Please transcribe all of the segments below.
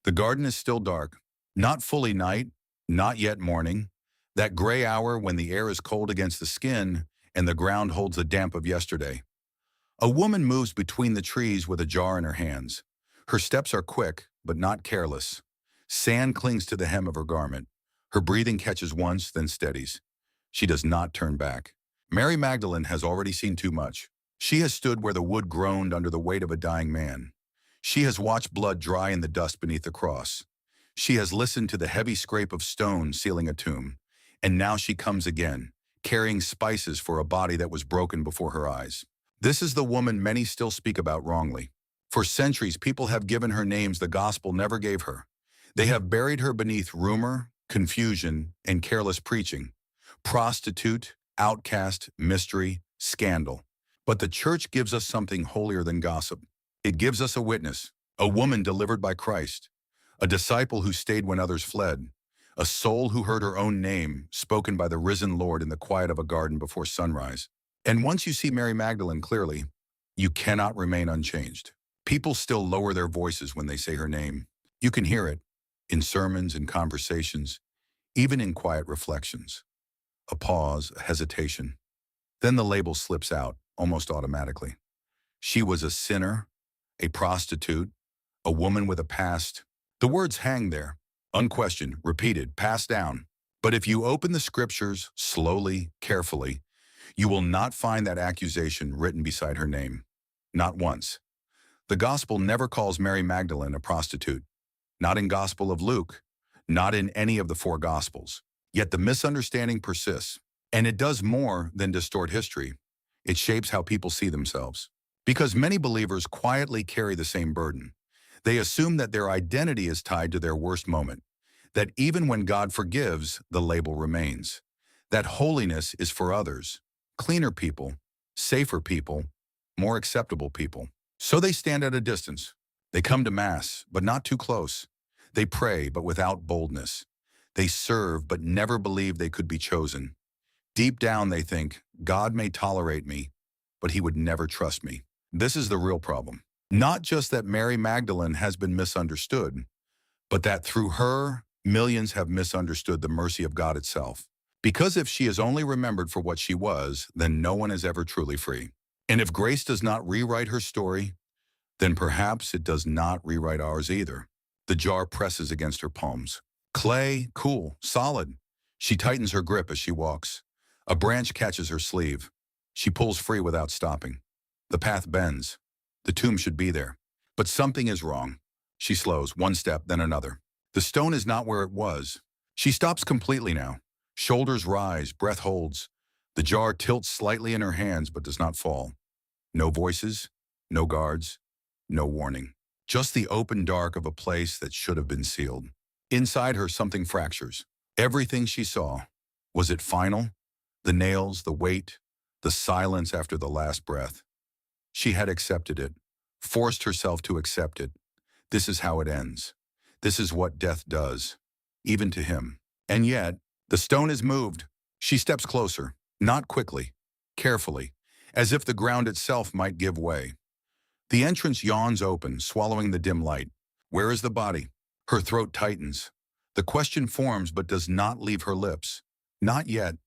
The garden is still dark, not fully night, not yet morning, that gray hour when the air is cold against the skin and the ground holds the damp of yesterday. A woman moves between the trees with a jar in her hands. Her steps are quick, but not careless. Sand clings to the hem of her garment. Her breathing catches once, then steadies. She does not turn back. Mary Magdalene has already seen too much. She has stood where the wood groaned under the weight of a dying man. She has watched blood dry in the dust beneath the cross. She has listened to the heavy scrape of stone sealing a tomb. And now she comes again, carrying spices for a body that was broken before her eyes. This is the woman many still speak about wrongly. For centuries, people have given her names the gospel never gave her. They have buried her beneath rumor, confusion, and careless preaching. Prostitute, outcast, mystery, scandal. But the church gives us something holier than gossip. It gives us a witness, a woman delivered by Christ, a disciple who stayed when others fled, a soul who heard her own name spoken by the risen Lord in the quiet of a garden before sunrise. And once you see Mary Magdalene clearly, you cannot remain unchanged. People still lower their voices when they say her name. You can hear it in sermons and conversations, even in quiet reflections. A pause, a hesitation. Then the label slips out, almost automatically. She was a sinner, a prostitute, a woman with a past. The words hang there, unquestioned, repeated, passed down. But if you open the scriptures slowly, carefully, you will not find that accusation written beside her name. Not once. The gospel never calls Mary Magdalene a prostitute. Not in Gospel of Luke, not in any of the four gospels. Yet the misunderstanding persists. And it does more than distort history. It shapes how people see themselves. Because many believers quietly carry the same burden. They assume that their identity is tied to their worst moment. That even when God forgives, the label remains. That holiness is for others. Cleaner people, safer people, more acceptable people. So they stand at a distance. They come to Mass, but not too close. They pray, but without boldness. They serve, but never believe they could be chosen. Deep down, they think, God may tolerate me, but he would never trust me. This is the real problem. Not just that Mary Magdalene has been misunderstood, but that through her, millions have misunderstood the mercy of God itself. Because if she is only remembered for what she was, then no one is ever truly free. And if grace does not rewrite her story, then perhaps it does not rewrite ours either. The jar presses against her palms. Clay, cool, solid. She tightens her grip as she walks. A branch catches her sleeve. She pulls free without stopping. The path bends. The tomb should be there. But something is wrong. She slows, one step, then another. The stone is not where it was. She stops completely now. Shoulders rise, breath holds. The jar tilts slightly in her hands but does not fall. No voices, no guards, no warning. Just the open dark of a place that should have been sealed. Inside her, something fractures. Everything she saw. Was it final? The nails, the weight, the silence after the last breath. She had accepted it, forced herself to accept it. This is how it ends. This is what death does, even to him. And yet, the stone is moved. She steps closer, not quickly, carefully, as if the ground itself might give way. The entrance yawns open, swallowing the dim light. Where is the body? Her throat tightens. The question forms but does not leave her lips. Not yet.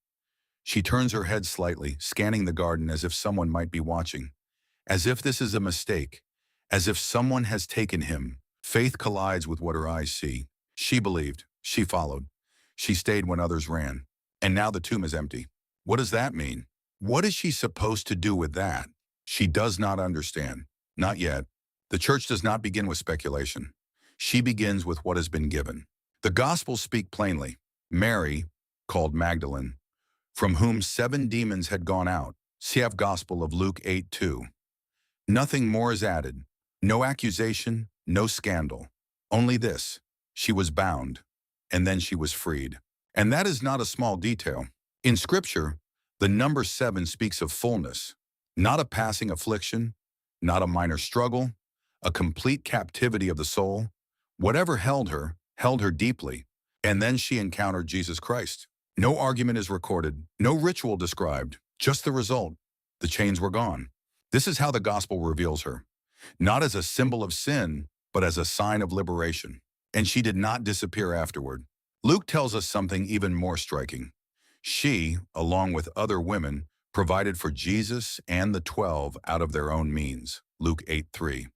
She turns her head slightly, scanning the garden as if someone might be watching. As if this is a mistake. As if someone has taken him. Faith collides with what her eyes see. She believed. She followed. She stayed when others ran. And now the tomb is empty. What does that mean? What is she supposed to do with that? She does not understand. Not yet. The church does not begin with speculation. She begins with what has been given. The Gospels speak plainly. Mary, called Magdalene, from whom 7 demons had gone out. CF Gospel of Luke 8:2. Nothing more is added. No accusation, no scandal. Only this. She was bound, and then she was freed. And that is not a small detail. In Scripture, the number 7 speaks of fullness, not a passing affliction, not a minor struggle, a complete captivity of the soul. Whatever held her deeply. And then she encountered Jesus Christ. No argument is recorded, no ritual described, just the result. The chains were gone. This is how the gospel reveals her. Not as a symbol of sin, but as a sign of liberation. and she did not disappear afterward. Luke tells us something even more striking. She, along with other women, provided for Jesus and the 12 out of their own means. Luke 8:3.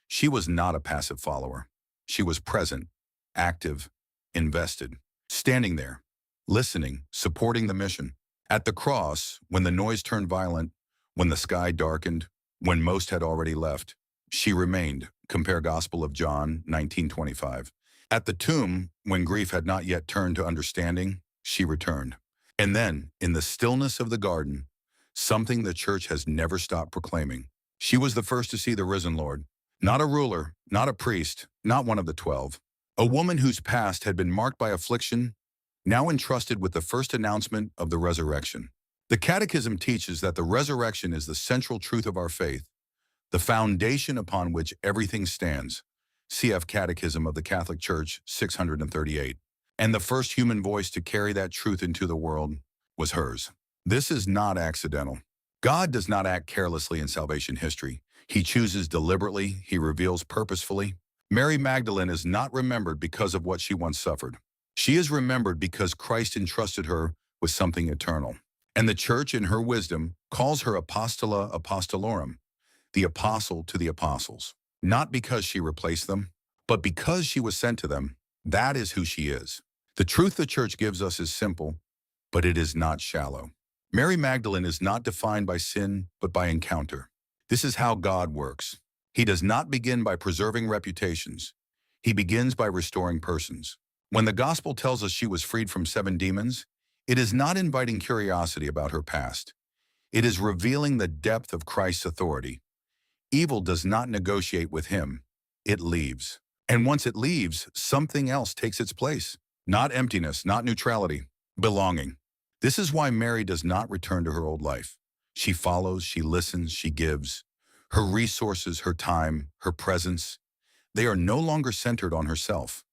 She was not a passive follower. She was present, active, invested, standing there, listening, supporting the mission. At the cross, when the noise turned violent, when the sky darkened, when most had already left, she remained. Compare Gospel of John 19:25. At the tomb, when grief had not yet turned to understanding, she returned. And then, in the stillness of the garden, something the church has never stopped proclaiming. She was the first to see the risen Lord. Not a ruler, not a priest, not one of the 12. A woman whose past had been marked by affliction, now entrusted with the first announcement of the resurrection. The Catechism teaches that the resurrection is the central truth of our faith, the foundation upon which everything stands. CF Catechism of the Catholic Church, 638. And the first human voice to carry that truth into the world was hers. This is not accidental. God does not act carelessly in salvation history. He chooses deliberately, he reveals purposefully. Mary Magdalene is not remembered because of what she once suffered. She is remembered because Christ entrusted her with something eternal. And the church, in her wisdom, calls her Apostola Apostolorum, the apostle to the apostles. Not because she replaced them, but because she was sent to them. That is who she is. The truth the church gives us is simple, but it is not shallow. Mary Magdalene is not defined by sin, but by encounter. This is how God works. He does not begin by preserving reputations. He begins by restoring persons. When the gospel tells us she was freed from 7 demons, it is not inviting curiosity about her past. It is revealing the depth of Christ's authority. Evil does not negotiate with him. It leaves. And once it leaves, something else takes its place. Not emptiness, not neutrality, belonging. This is why Mary does not return to her old life. She follows, she listens, she gives. Her resources, her time, her presence, they are no longer centered on herself.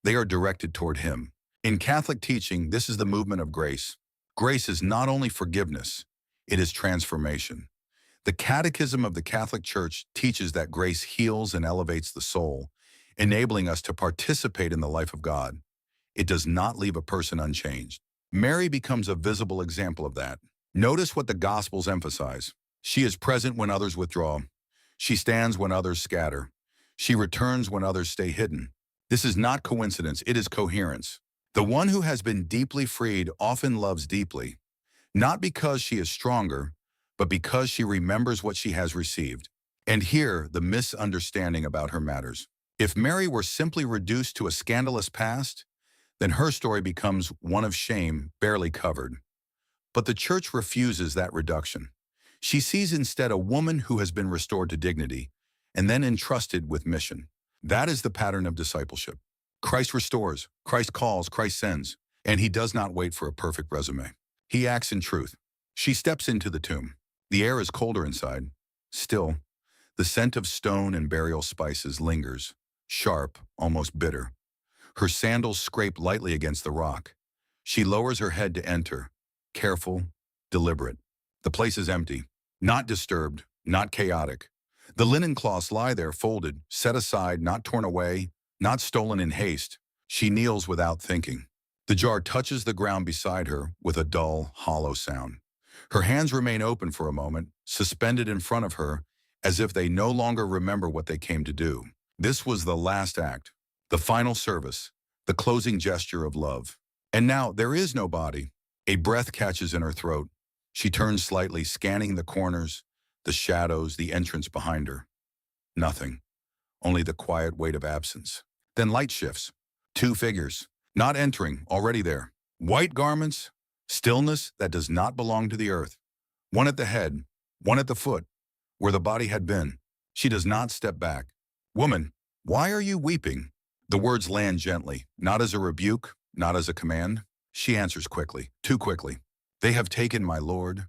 They are directed toward him. In Catholic teaching, this is the movement of grace. Grace is not only forgiveness, it is transformation. The Catechism of the Catholic Church teaches that grace heals and elevates the soul, enabling us to participate in the life of God. It does not leave a person unchanged. Mary becomes a visible example of that. Notice what the Gospels emphasize. She is present when others withdraw. She stands when others scatter. She returns when others stay hidden. This is not coincidence, it is coherence. The one who has been deeply freed often loves deeply, not because she is stronger, but because she remembers what she has received. And here, the misunderstanding about her matters. If Mary were simply reduced to a scandalous past, then her story becomes one of shame, barely covered. But the church refuses that reduction. She sees instead a woman who has been restored to dignity and then entrusted with mission. That is the pattern of discipleship. Christ restores, Christ calls, Christ sends, and he does not wait for a perfect resume. He acts in truth. She steps into the tomb. The air is colder inside. Still, the scent of stone and burial spices lingers, sharp, almost bitter. Her sandals scrape lightly against the rock. She lowers her head to enter, careful, deliberate. The place is empty, not disturbed, not chaotic. The linen cloths lie there folded, set aside, not torn away, not stolen in haste. She kneels without thinking. The jar touches the ground beside her with a dull, hollow sound. Her hands remain open for a moment, suspended in front of her, as if they no longer remember what they came to do. This was the last act, the final service, the closing gesture of love. And now there is no body. A breath catches in her throat. She turns slightly, scanning the corners, the shadows, the entrance behind her. Nothing. Only the quiet weight of absence. Then light shifts. 2 figures, not entering, already there. White garments, stillness that does not belong to the earth. One at the head, one at the foot, where the body had been. She does not step back. Woman, why are you weeping? The words land gently, not as a rebuke, not as a command. She answers quickly, too quickly. They have taken my Lord,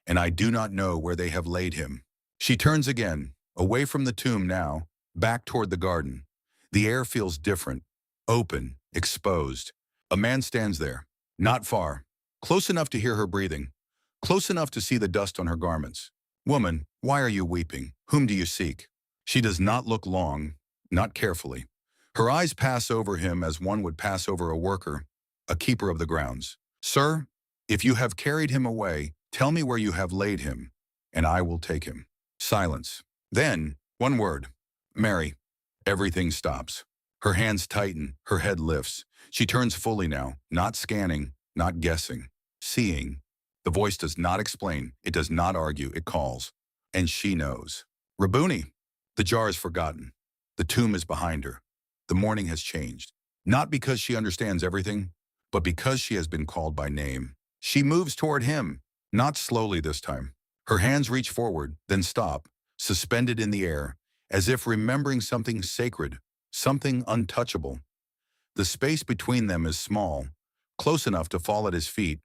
and I do not know where they have laid him. She turns again, away from the tomb now, back toward the garden. The air feels different, open, exposed. A man stands there, not far, close enough to hear her breathing, close enough to see the dust on her garments. Woman, why are you weeping? Whom do you seek? She does not look long, not carefully. Her eyes pass over him as one would pass over a worker, a keeper of the grounds. Sir, if you have carried him away, tell me where you have laid him, and I will take him. Silence. Then, one word. Mary. Everything stops. Her hands tighten, her head lifts. She turns fully now, not scanning, not guessing, seeing. The voice does not explain, it does not argue, it calls. And she knows. Rabuni. The jar is forgotten. The tomb is behind her. The morning has changed. Not because she understands everything, but because she has been called by name. She moves toward him, not slowly this time. Her hands reach forward, then stop, suspended in the air, as if remembering something sacred, something untouchable. The space between them is small, close enough to fall at his feet,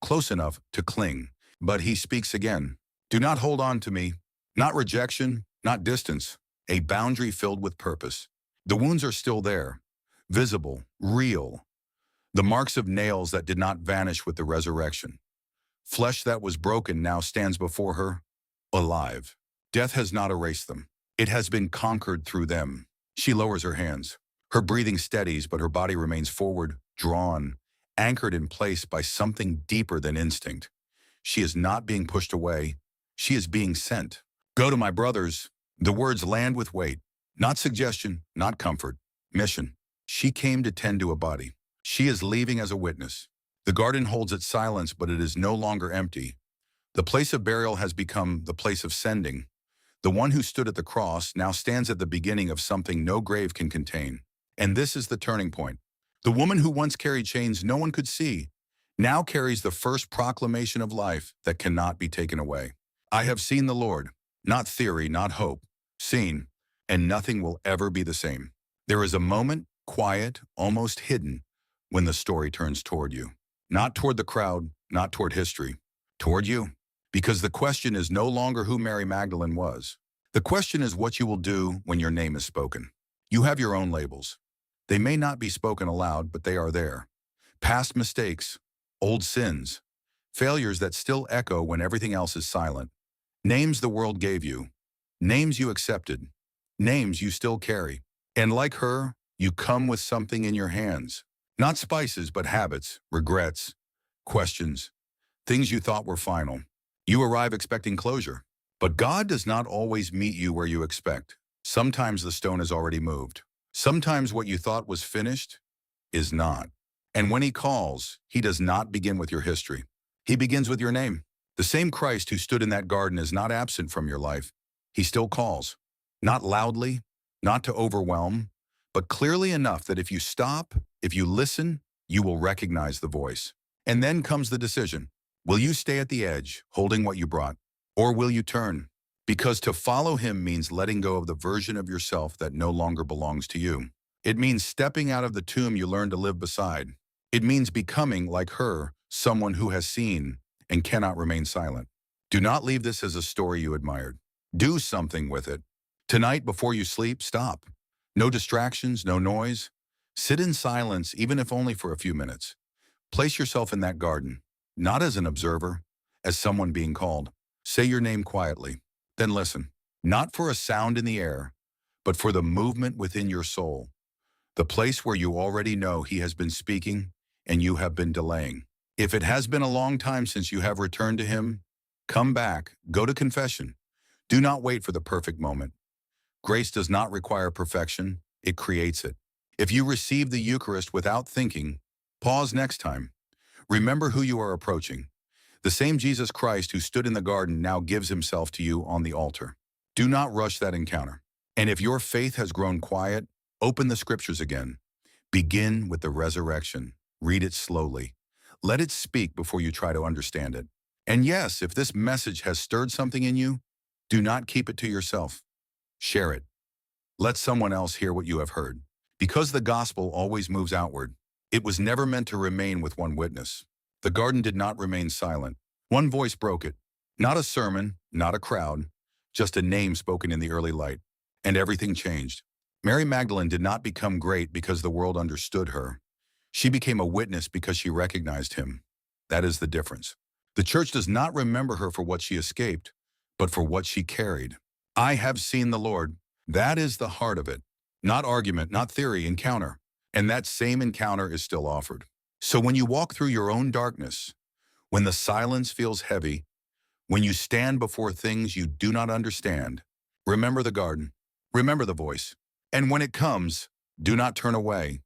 close enough to cling. But he speaks again. Do not hold on to me. Not rejection, not distance. A boundary filled with purpose. The wounds are still there, visible, real. The marks of nails that did not vanish with the resurrection. Flesh that was broken now stands before her, alive. Death has not erased them. It has been conquered through them. She lowers her hands. Her breathing steadies, but her body remains forward, drawn, anchored in place by something deeper than instinct. She is not being pushed away. She is being sent. Go to my brothers. The words land with weight. Not suggestion, not comfort. Mission. She came to tend to a body. She is leaving as a witness. The garden holds its silence, but it is no longer empty. The place of burial has become the place of sending. The one who stood at the cross now stands at the beginning of something no grave can contain. And this is the turning point. The woman who once carried chains no one could see now carries the first proclamation of life that cannot be taken away. I have seen the Lord, not theory, not hope, seen, and nothing will ever be the same. There is a moment, quiet, almost hidden, when the story turns toward you. Not toward the crowd, not toward history, toward you. Because the question is no longer who Mary Magdalene was. The question is what you will do when your name is spoken. You have your own labels. They may not be spoken aloud, but they are there. Past mistakes, old sins, failures that still echo when everything else is silent. Names the world gave you, names you accepted, names you still carry. And like her, you come with something in your hands. Not spices, but habits, regrets, questions, things you thought were final. You arrive expecting closure. But God does not always meet you where you expect. Sometimes the stone is already moved. Sometimes what you thought was finished is not. And when he calls, he does not begin with your history. He begins with your name. The same Christ who stood in that garden is not absent from your life. He still calls. Not loudly, not to overwhelm, but clearly enough that if you stop, if you listen, you will recognize the voice. And then comes the decision. Will you stay at the edge, holding what you brought? Or will you turn? Because to follow him means letting go of the version of yourself that no longer belongs to you. It means stepping out of the tomb you learned to live beside. It means becoming, like her, someone who has seen and cannot remain silent. Do not leave this as a story you admired. Do something with it. Tonight, before you sleep, stop. No distractions, no noise. Sit in silence, even if only for a few minutes. Place yourself in that garden, not as an observer, as someone being called. Say your name quietly, then listen. Not for a sound in the air, but for the movement within your soul. The place where you already know he has been speaking and you have been delaying. If it has been a long time since you have returned to him, come back, go to confession. Do not wait for the perfect moment. Grace does not require perfection, it creates it. If you receive the Eucharist without thinking, pause next time. Remember who you are approaching. The same Jesus Christ who stood in the garden now gives himself to you on the altar. Do not rush that encounter. And if your faith has grown quiet, open the scriptures again. Begin with the resurrection. Read it slowly. Let it speak before you try to understand it. And yes, if this message has stirred something in you, do not keep it to yourself. Share it. Let someone else hear what you have heard. Because the gospel always moves outward, it was never meant to remain with one witness. The garden did not remain silent. One voice broke it. Not a sermon, not a crowd, just a name spoken in the early light. And everything changed. Mary Magdalene did not become great because the world understood her. She became a witness because she recognized him. That is the difference. The church does not remember her for what she escaped, but for what she carried. I have seen the Lord. That is the heart of it. Not argument, not theory, encounter. And that same encounter is still offered. So when you walk through your own darkness, when the silence feels heavy, when you stand before things you do not understand, remember the garden, remember the voice. And when it comes, do not turn away.